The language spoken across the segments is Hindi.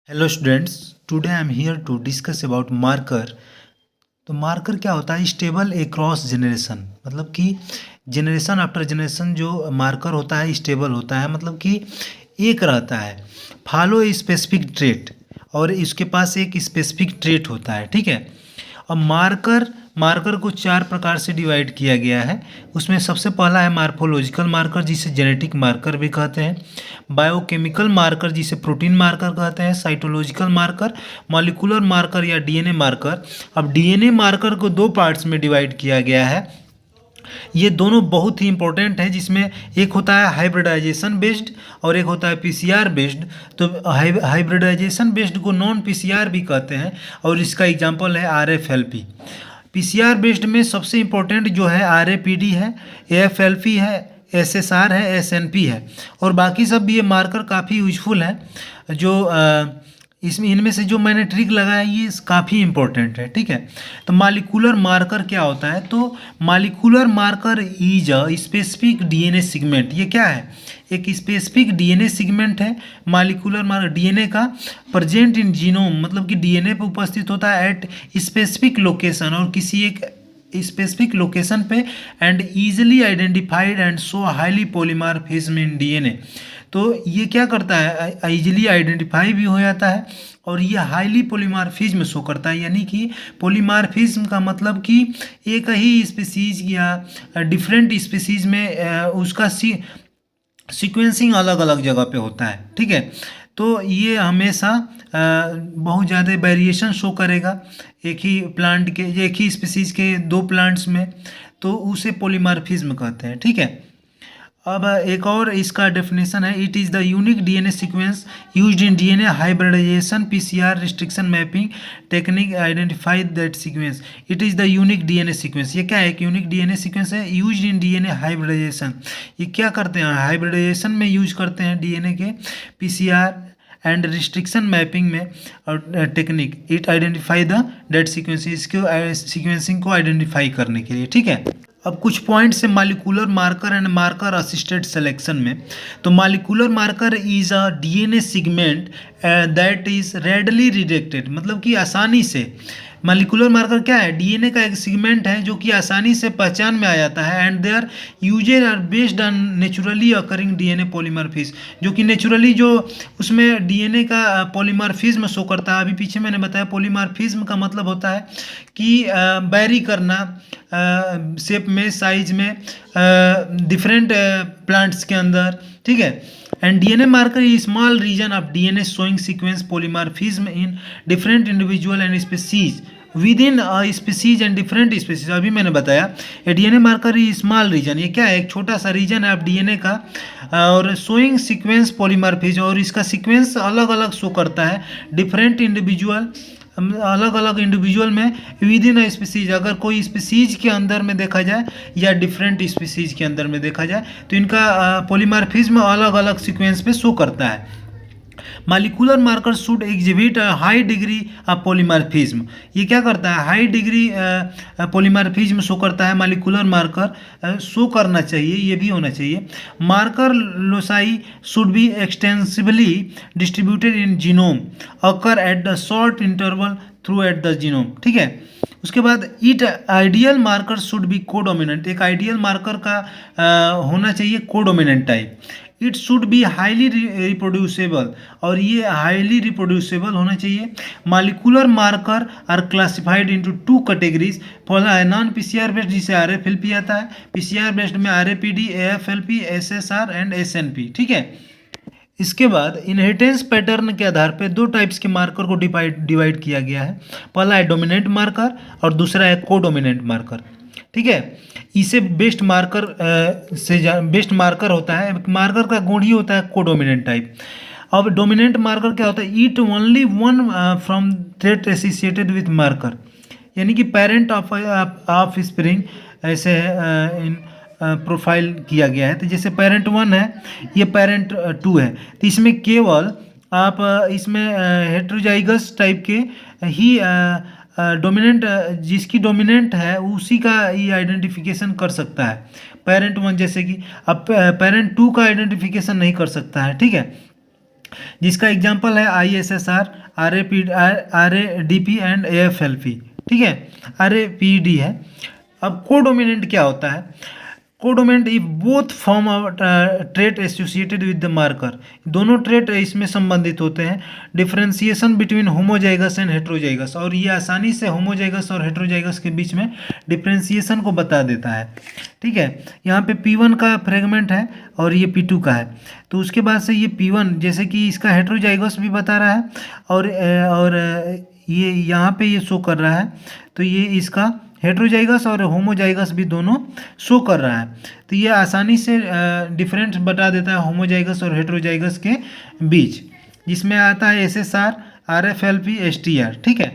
Hello students, today I am here to discuss about marker. तो मार्कर क्या होता है? स्टेबल एक्रॉस जनरेशन, मतलब कि जनरेशन आफ्टर जनरेशन जो मार्कर होता है स्टेबल होता है, मतलब कि एक रहता है, फॉलो स्पेसिफिक ट्रेट, और इसके पास एक स्पेसिफिक ट्रेट होता है। ठीक है। अब मार्कर मार्कर को चार प्रकार से डिवाइड किया गया है। उसमें सबसे पहला है मार्फोलॉजिकल मार्कर, जिसे जेनेटिक मार्कर भी कहते हैं। बायोकेमिकल मार्कर, जिसे प्रोटीन मार्कर कहते हैं। साइटोलॉजिकल मार्कर, मॉलिक्यूलर मार्कर या डीएनए मार्कर। अब डीएनए मार्कर को दो पार्ट्स में डिवाइड किया गया है। ये दोनों बहुत ही इंपॉर्टेंट हैं, जिसमें एक होता है हाइब्रिडाइजेशन बेस्ड और एक होता है पीसीआर बेस्ड। तो हाइब्रिडाइजेशन बेस्ड को नॉन पीसीआर भी कहते हैं, और इसका एग्जांपल है आरएफएलपी। पीसीआर बेस्ड में सबसे इम्पोर्टेंट जो है आरएपीडी है, एएफएलपी है, एसएसआर है, एसएनपी है, और बाकी सब भी ये मार्कर काफ़ी यूजफुल हैं। जो इसमें इनमें से जो मैंने ट्रिक लगाया ये काफ़ी इंपॉर्टेंट है। ठीक है। तो मॉलिक्यूलर मार्कर क्या होता है? तो molecular marker is a specific DNA segment. ये क्या है? एक स्पेसिफिक डीएनए सेगमेंट है मॉलिक्यूलर मार्कर, डीएनए का प्रेजेंट इन जीनोम, मतलब कि डीएनए पे उपस्थित होता है एट स्पेसिफिक लोकेशन, और किसी एक स्पेसिफिक लोकेशन पे, and easily identified and show highly polymorphism in DNA. तो ये क्या करता है? इजीली आइडेंटिफाई भी हो जाता है, और ये हाईली पॉलीमॉर्फिज्म शो करता है। यानी कि पॉलीमॉर्फिज्म का मतलब कि एक ही स्पीसीज या डिफरेंट स्पीसीज में उसका सीक्वेंसिंग अलग अलग जगह पे होता है। ठीक है। तो ये हमेशा बहुत ज़्यादा वेरिएशन शो करेगा एक ही प्लांट के, एक ही स्पीसीज के दो प्लांट्स में, तो उसे पॉलीमॉर्फिज्म कहते हैं। ठीक है। अब एक और इसका डेफिनेशन है, it is the unique DNA sequence used in DNA hybridization PCR restriction mapping technique identify that sequence. It is the unique DNA sequence. ये क्या है? एक यूनिक डीएनए सीक्वेंस है यूज्ड इन डीएनए हाइब्रिडाइजेशन। ये क्या करते हैं? हाइब्रिडाइजेशन में यूज करते हैं डीएनए के, पीसीआर एंड रिस्ट्रिक्शन मैपिंग में, और technique it identify the date sequence, इसको सीक्वेंसिंग को आइडेंटिफाई करने के लिए। ठीक है। अब कुछ पॉइंट्स है molecular marker and marker assisted selection में। तो molecular marker is a DNA segment that is readily detected, मतलब कि आसानी से। मॉलिक्यूलर मार्कर क्या है? डीएनए का एक सेगमेंट है जो कि आसानी से पहचान में आ जाता है, and their usages are based on naturally occurring DNA polymorphism, जो कि नेचुरली जो उसमें डीएनए का पॉलीमॉर्फिज्म शो करता है। अभी पीछे मैंने बताया पॉलीमॉर्फिज्म का मतलब होता है कि बैरी करना शेप में, साइज में, डिफरेंट प्लांट्स के अंदर। ठीक है। And DNA marker is small region of DNA showing sequence polymorphism in different individual and species with in species and different species. अभी मैंने बताया DNA marker is small region. ये क्या है? एक छोटा सा रीजन है डीएनए का, और शोइंग सीक्वेंस पॉलीमॉर्फिज्म, और इसका सीक्वेंस अलग अलग शो करता है डिफरेंट इंडिविजुअल, अलग अलग इंडिविजुअल में, विद इन स्पीसीज। अगर कोई स्पीसीज के अंदर में देखा जाए या डिफरेंट स्पीसीज के अंदर में देखा जाए, तो इनका पॉलीमॉर्फिज्म अलग अलग सीक्वेंस पे शो करता है। Molecular marker should exhibit high degree of polymorphism. ये क्या करता है? हाई डिग्री पॉलीमॉर्फिज्म शो करता है। मॉलिक्यूलर मार्कर शो करना चाहिए, ये भी होना चाहिए। Marker loci should be extensively distributed in genome, occur at the short interval through at the genome. ठीक है। उसके बाद it ideal marker should be codominant. एक आइडियल मार्कर का होना चाहिए codominant type. It should be highly reproducible, और ये हाईली रिप्रोड्यूसेबल होना चाहिए। Molecular marker are classified into two categories. पहला है नॉन पीसीआर बेस्ड, जिसे आरएफएलपी आता है। पीसीआर बेस्ड में आरएपीडी, एएफएलपी, एसएसआर एंड एसएनपी। ठीक है। इसके बाद इनहेरिटेंस पैटर्न के आधार पर दो टाइप्स के मार्कर को डिवाइड किया गया है। पहला है डोमिनेंट मार्कर और दूसरा है कोडोमिनेंट मार्कर। ठीक है। इसे बेस्ट मार्कर बेस्ट मार्कर होता है। मार्कर का गुण ही होता है कोडोमिनेंट टाइप। अब डोमिनेंट मार्कर क्या होता है? Eat only one from trait associated with marker, यानी कि पेरेंट ऑफ स्प्रिंग ऐसे इन प्रोफाइल किया गया है। तो जैसे पेरेंट 1 है, ये पेरेंट 2 है, तो इसमें केवल आप इसमें हेट्रोजाइगस टाइप के ही डोमिनेंट, जिसकी डोमिनेंट है उसी का ये आइडेंटिफिकेशन कर सकता है। पेरेंट 1 जैसे कि अब पेरेंट 2 का आइडेंटिफिकेशन नहीं कर सकता है। ठीक है। जिसका एग्जांपल है ISSR, RADP एंड AFLP। ठीक है, RAPD है। अब कोडोमिनेंट क्या होता है? Codominant if both form trait associated with the marker, दोनों ट्रेट इसमें संबंधित होते हैं। Differentiation between homozygous and heterozygous, और ये आसानी से होमोजाइगस और हेट्रोजाइगस के बीच में डिफरेंशिएशन को बता देता है। ठीक है, यहाँ पे P1 का फ्रेगमेंट है और ये P2 का है। तो उसके बाद से ये P1 जैसे कि इसका हेट्रोजाइगस भी बता रहा है और ये यहाँ पे ये शो कर रहा है, तो ये इसका हेट्रोजाइगस और होमोजाइगस भी दोनों शो कर रहा है। तो ये आसानी से डिफरेंस बता देता है होमोजाइगस और हेट्रोजाइगस के बीच, जिसमें आता है SSR, RFLP, STR। ठीक है,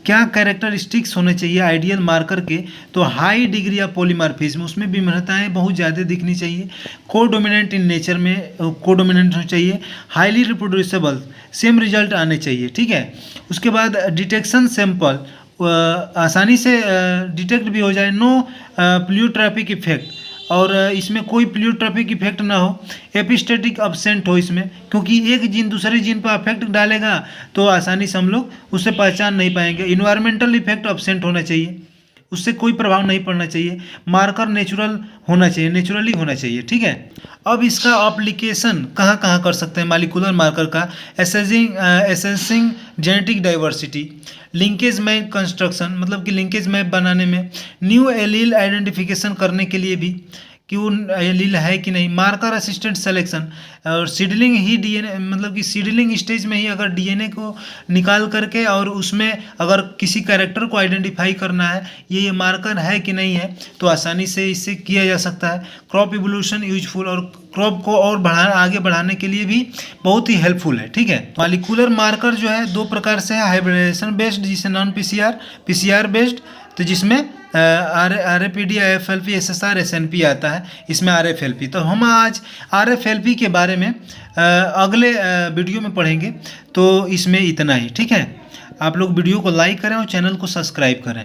क्या कैरेक्टरिस्टिक्स होने चाहिए आइडियल मार्कर के? तो हाई डिग्री ऑफ पॉलीमॉर्फिज्म, उसमें विभिन्नताएं बहुत ज़्यादा दिखनी चाहिए। कोडोमिनेंट इन नेचर में कोडोमिनेंट होना चाहिए। हाईली रिप्रोड्यूसिबल, सेम रिजल्ट आने चाहिए। ठीक है, उसके बाद डिटेक्शन सैंपल आसानी से डिटेक्ट भी हो जाए। नो प्लियोट्रॉपिक इफेक्ट, और इसमें कोई प्लियोट्रॉपिक इफेक्ट ना हो। एपिस्टेटिक अब्सेंट हो इसमें, क्योंकि एक जीन दूसरे जीन पर अफेक्ट डालेगा तो आसानी से हम लोग उससे पहचान नहीं पाएंगे। इन्वायरमेंटल इफेक्ट अब्सेंट होना चाहिए, उससे कोई प्रभाव नहीं पड़ना चाहिए। मार्कर नेचुरल होना चाहिए, नेचुरली होना चाहिए। ठीक है, अब इसका एप्लीकेशन कहाँ कहाँ कर सकते हैं मॉलिक्यूलर मार्कर का? Assessing genetic diversity, linkage map construction, मतलब कि लिंकेज मैप बनाने में, न्यू एलील आइडेंटिफिकेशन करने के लिए भी कि वो एलील है कि नहीं, मार्कर असिस्टेड सिलेक्शन, और सीडलिंग ही DNA, मतलब कि सीडलिंग स्टेज में ही अगर DNA को निकाल करके और उसमें अगर किसी कैरेक्टर को आइडेंटिफाई करना है ये मार्कर है कि नहीं है, तो आसानी से इससे किया जा सकता है। क्रॉप इवोल्यूशन यूजफुल, और क्रॉप को और आगे बढ़ाने के लिए भी बहुत ही हेल्पफुल है। ठीक है, मॉलिक्यूलर मार्कर जो है दो प्रकार से है, हाइब्रिडाइजेशन बेस्ड जिसे नॉन PCR, PCR बेस्ड, तो जिसमें RAPD, AFLP, SSR, SNP आता है, इसमें RFLP। तो हम आज RFLP के बारे में अगले वीडियो में पढ़ेंगे। तो इसमें इतना ही। ठीक है, आप लोग वीडियो को लाइक करें और चैनल को सब्सक्राइब करें।